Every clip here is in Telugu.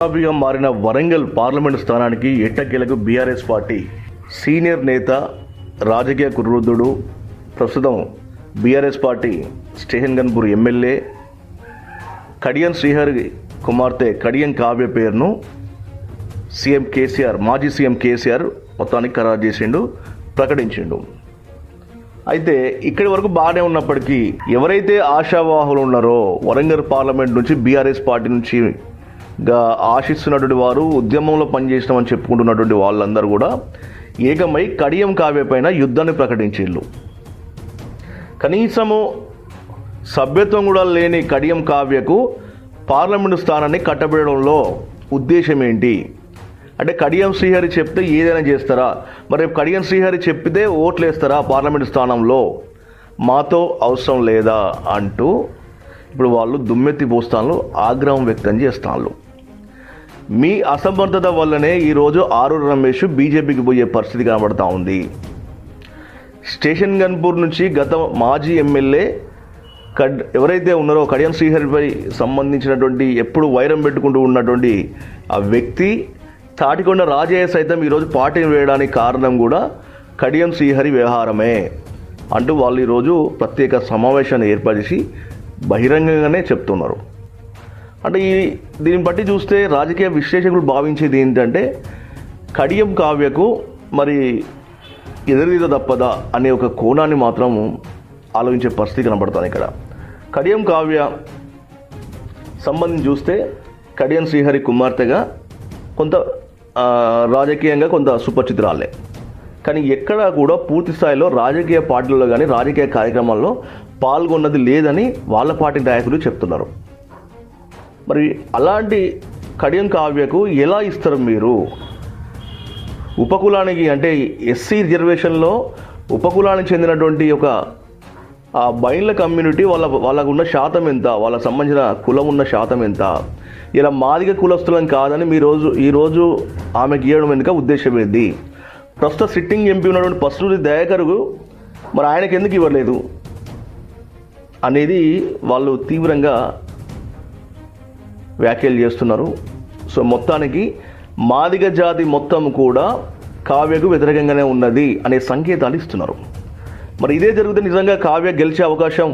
గులాబీగా మారిన వరంగల్ పార్లమెంటు స్థానానికి ఎట్టకేలకు బీఆర్ఎస్ పార్టీ సీనియర్ నేత రాజకీయ కురువృద్ధుడు ప్రస్తుతం BRS party station Ghanpur MLA Kadiyam Srihari కుమార్తె కడియం కావ్య పేరును సీఎం కేసీఆర్ మాజీ సీఎం కేసీఆర్ మొత్తానికి ఖరారు చేసిండు, ప్రకటించిండు. అయితే ఇక్కడి వరకు బాగానే ఉన్నప్పటికీ ఎవరైతే ఆశావాహులు ఉన్నారో వరంగల్ పార్లమెంట్ నుంచి బీఆర్ఎస్ పార్టీ నుంచి ఆశిస్తున్నటువంటి వారు, ఉద్యమంలో పనిచేసినామని చెప్పుకుంటున్నటువంటి వాళ్ళందరూ కూడా ఏకమై కడియం కావ్య పైన యుద్ధాన్ని ప్రకటించారు. కనీసము సభ్యత్వం కూడా లేని కడియం కావ్యకు పార్లమెంటు స్థానాన్ని కట్టబెట్టడంలో ఉద్దేశం ఏంటి అంటే, కడియం శ్రీహరి చెప్తే ఏదైనా చేస్తారా? మరి కడియం శ్రీహరి చెప్పితే ఓట్లు వేస్తారా పార్లమెంటు స్థానంలో? మాతో అవసరం లేదా అంటూ ఇప్పుడు వాళ్ళు దుమ్మెత్తి పోస్తాను, ఆగ్రహం వ్యక్తం చేస్తాను. మీ అసమర్థత వల్లనే ఈరోజు ఆరూరు రమేష్ బీజేపీకి పోయే పరిస్థితి కనబడతా ఉంది. స్టేషన్ గన్పూర్ నుంచి గత మాజీ ఎమ్మెల్యే ఎవరైతే ఉన్నారో కడియం శ్రీహరిపై సంబంధించినటువంటి ఎప్పుడు వైరం పెట్టుకుంటూ ఉన్నటువంటి ఆ వ్యక్తి తాటికొండ రాజయ్య సైతం ఈరోజు పార్టీని వేయడానికి కారణం కూడా కడియం శ్రీహరి వ్యవహారమే అంటూ వాళ్ళు ఈరోజు ప్రత్యేక సమావేశాన్ని ఏర్పాటు చేసి బహిరంగంగానే చెప్తున్నారు. అంటే దీన్ని బట్టి చూస్తే రాజకీయ విశ్లేషకులు భావించేది ఏంటంటే, కడియం కావ్యకు మరి ఎదురీద తప్పదా అనే ఒక కోణాన్ని మాత్రం ఆలోచించే పరిస్థితి కనబడుతుంది. ఇక్కడ కడియం కావ్య సంబంధించి చూస్తే కడియం శ్రీహరి కుమార్తెగా కొంత రాజకీయంగా కొంత సుపరిచితురాలే, కానీ ఎక్కడా కూడా పూర్తి స్థాయిలో రాజకీయ పార్టీల్లో కానీ రాజకీయ కార్యక్రమాల్లో పాల్గొన్నది లేదని వాళ్ళ పార్టీ నాయకులు చెప్తున్నారు. మరి అలాంటి కడియం కావ్యకు ఎలా ఇస్తారు మీరు? ఉపకులానికి అంటే ఎస్సీ రిజర్వేషన్లో ఉపకులానికి చెందినటువంటి ఒక బైండ్ల కమ్యూనిటీ వాళ్ళకు ఉన్న శాతం ఎంత, వాళ్ళకు సంబంధించిన కులం ఉన్న శాతం ఎంత? ఇలా మాదిగ కులస్తులం కాదని ఈరోజు ఆమెకి ఇవ్వడం వెనుక ఉద్దేశం ఏంది? ప్రస్తుత సిట్టింగ్ ఎంపీ ఉన్నటువంటి పసులూరి దయాకర్కు మరి ఆయనకి ఎందుకు ఇవ్వలేదు అనేది వాళ్ళు తీవ్రంగా వ్యాఖ్యలు చేస్తున్నారు. సో మొత్తానికి మాదిగ జాతి మొత్తం కూడా కావ్యకు వ్యతిరేకంగానే ఉన్నది అనే సంకేతాలు ఇస్తున్నారు. మరి ఇదే జరిగితే నిజంగా కావ్య గెలిచే అవకాశం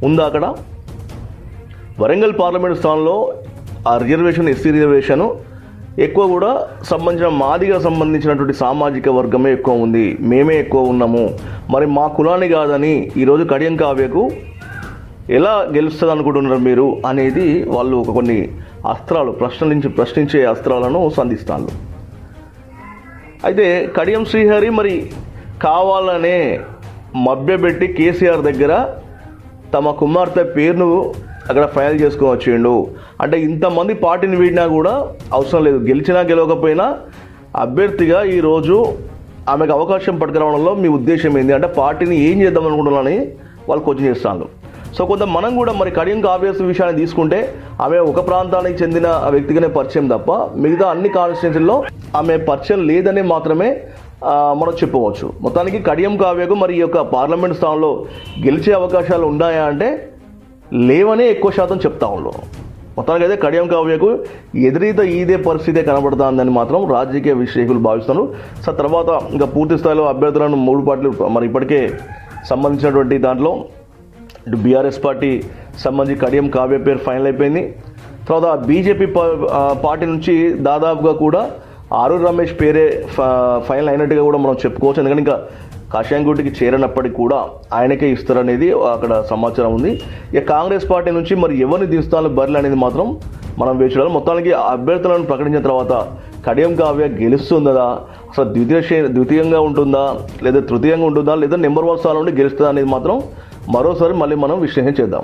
ఉందా? అక్కడ వరంగల్ పార్లమెంటు స్థానంలో ఆ రిజర్వేషన్ ఎస్సీ రిజర్వేషన్ ఎక్కువ కూడా మాదిగా సంబంధించినటువంటి సామాజిక వర్గమే ఎక్కువ ఉంది, మేమే ఎక్కువ ఉన్నాము, మరి మా కులాన్ని కాదని ఈరోజు కడియం కావ్యకు ఎలా గెలుస్తుంది అనుకుంటున్నారు మీరు అనేది వాళ్ళు కొన్ని అస్త్రాలు ప్రశ్నించే అస్త్రాలను సంధిస్తారు. అయితే కడియం శ్రీహరి మరి కావాలనే మభ్యపెట్టి కేసీఆర్ దగ్గర తమ కుమార్తె పేరును అక్కడ ఫైల్ చేసుకొని వచ్చిండు. అంటే ఇంతమంది పార్టీని వీడినా కూడా అవసరం లేదు, గెలిచినా గెలవకపోయినా అభ్యర్థిగా ఈరోజు ఆమెకు అవకాశం పట్టుకురావడంలో మీ ఉద్దేశం ఏంటి అంటే, పార్టీని ఏం చేద్దాం అనుకుంటున్నానని వాళ్ళు క్వశ్చన్ చేస్తాను. సో కొంత మనం కూడా మరి కడియం కావ్య విషయాన్ని తీసుకుంటే ఆమె ఒక ప్రాంతానికి చెందిన వ్యక్తిగానే పరిచయం తప్ప మిగతా అన్ని కాన్స్టిట్యున్సీల్లో ఆమె పరిచయం లేదని మాత్రమే మనం చెప్పవచ్చు. మొత్తానికి కడియం కావ్యకు మరి ఈ యొక్క పార్లమెంట్ స్థానంలో గెలిచే అవకాశాలు ఉన్నాయా అంటే లేవనే ఎక్కువ శాతం చెప్తా ఉన్నాం. మొత్తానికి అయితే కడియం కావ్యకు ఎదురీత ఇదే పరిస్థితే కనబడుతుందని మాత్రం రాజకీయ విశ్లేషకులు భావిస్తున్నారు. సో తర్వాత ఇంకా పూర్తి స్థాయిలో అభ్యర్థులను 3 పార్టీలు మరి ఇప్పటికే సంబంధించినటువంటి దాంట్లో ఇటు బీఆర్ఎస్ పార్టీ సంబంధించి కడియం కావ్య పేరు ఫైనల్ అయిపోయింది. తర్వాత బీజేపీ పార్టీ నుంచి దాదాపుగా కూడా ఆరూరు రమేష్ పేరే ఫైనల్ అయినట్టుగా కూడా మనం చెప్పుకోవచ్చు. ఎందుకంటే ఇంకా కాషాయంగుడికి చేరినప్పటికీ కూడా ఆయనకే ఇస్తారనేది అక్కడ సమాచారం ఉంది. ఇక కాంగ్రెస్ పార్టీ నుంచి మరి ఎవరిని దించుతాను బర్రెలు అనేది మాత్రం మనం వేచి చూడాలి. మొత్తానికి అభ్యర్థులను ప్రకటించిన తర్వాత కడియం కావ్య గెలుస్తుందా, అసలు ద్వితీయంగా ఉంటుందా, లేదా తృతీయంగా ఉంటుందా, లేదా నెంబర్ 1 స్థానం నుండి గెలుస్తుందా అనేది మాత్రం మరోసారి మళ్ళీ మనం విశ్లేషణ చేద్దాం.